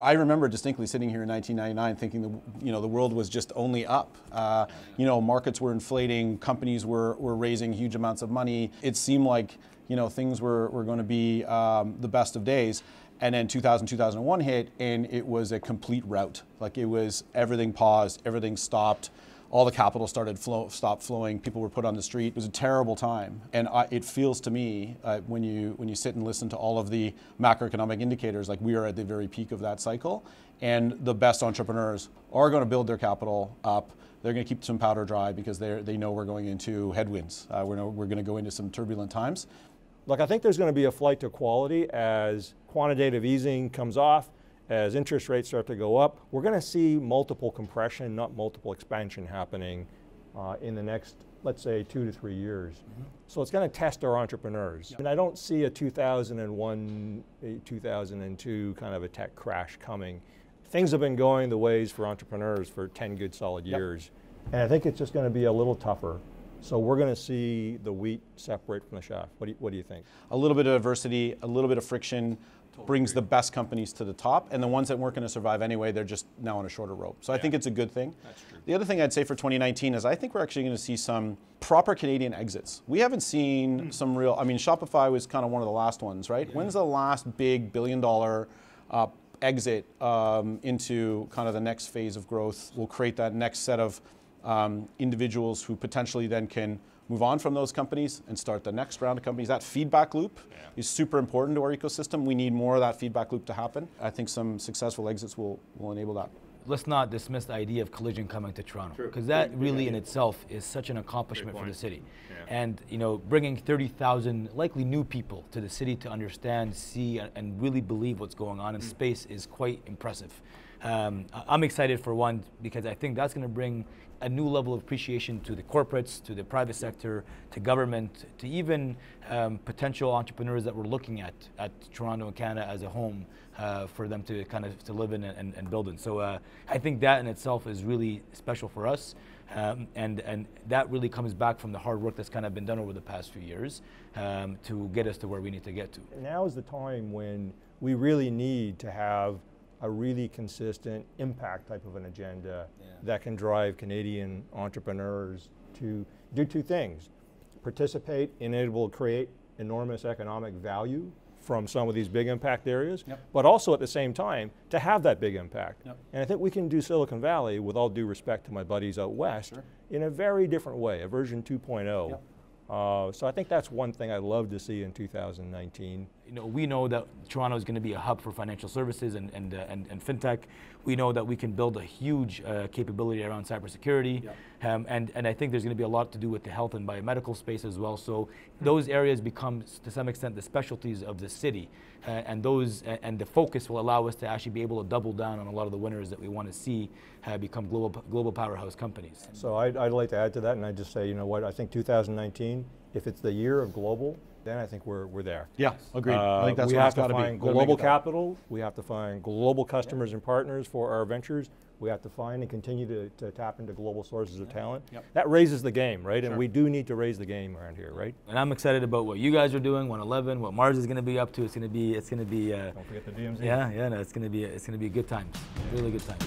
I remember distinctly sitting here in 1999 thinking the world was just only up. Markets were inflating, companies were raising huge amounts of money. It seemed like things were going to be the best of days. And then 2000, 2001 hit, and it was a complete rout. Like it was, everything paused, everything stopped. All the capital stopped flowing. People were put on the street. It was a terrible time, and it feels to me when you sit and listen to all of the macroeconomic indicators, like we are at the very peak of that cycle, and the best entrepreneurs are going to build their capital up. They're going to keep some powder dry because they know we're going into headwinds. We're going to go into some turbulent times. Look, I think there's going to be a flight to quality as quantitative easing comes off. As interest rates start to go up, we're going to see multiple compression, not multiple expansion happening in the next, let's say, 2 to 3 years. Mm-hmm. So it's going to test our entrepreneurs. Yep. And I don't see a 2001, 2002 kind of a tech crash coming. Things have been going the ways for entrepreneurs for 10 good solid years. Yep. And I think it's just going to be a little tougher. So we're going to see the wheat separate from the chaff. What do you think? A little bit of adversity, a little bit of friction, brings the best companies to the top, and the ones that weren't going to survive anyway, they're just now on a shorter rope. So I think it's a good thing. That's true. The other thing I'd say for 2019 is I think we're actually going to see some proper Canadian exits. We haven't seen some real, Shopify was kind of one of the last ones, right? Yeah. When's the last big billion-dollar exit into kind of the next phase of growth? Will create that next set of individuals who potentially then can move on from those companies and start the next round of companies. That feedback loop is super important to our ecosystem. We need more of that feedback loop to happen. I think some successful exits will enable that. Let's not dismiss the idea of Collision coming to Toronto, because that really in itself is such an accomplishment for the city. Yeah. And bringing 30,000 likely new people to the city to understand, see, and really believe what's going on in space is quite impressive. I'm excited for one because I think that's going to bring a new level of appreciation to the corporates, to the private sector, to government, to even potential entrepreneurs that we're looking at Toronto and Canada as a home for them to kind of to live in and build in. So I think that in itself is really special for us, and that really comes back from the hard work that's kind of been done over the past few years to get us to where we need to get to. Now is the time when we really need to have a really consistent impact type of an agenda that can drive Canadian entrepreneurs to do two things: participate and able to create enormous economic value from some of these big impact areas, but also at the same time to have that big impact. And I think we can do Silicon Valley, with all due respect to my buddies out west, in a very different way, a version 2.0. So I think that's one thing I'd love to see in 2019. We know that Toronto is going to be a hub for financial services and fintech. We know that we can build a huge capability around cybersecurity, and I think there's going to be a lot to do with the health and biomedical space as well. So those areas become, to some extent, the specialties of the city, and the focus will allow us to actually be able to double down on a lot of the winners that we want to see become global powerhouse companies. So I'd like to add to that, and I'd just say, I think 2019, if it's the year of global, then I think we're there. Yeah, agreed. I think that's we what have it's got to to be. find global capital. We have to find global customers and partners for our ventures. We have to find and continue to tap into global sources of talent. That raises the game, right? And we do need to raise the game around here, right? And I'm excited about what you guys are doing, OneEleven, what Mars is going to be up to. It's going to be. Don't forget the DMZ. Yeah, no, it's going to be a good time. Really good time.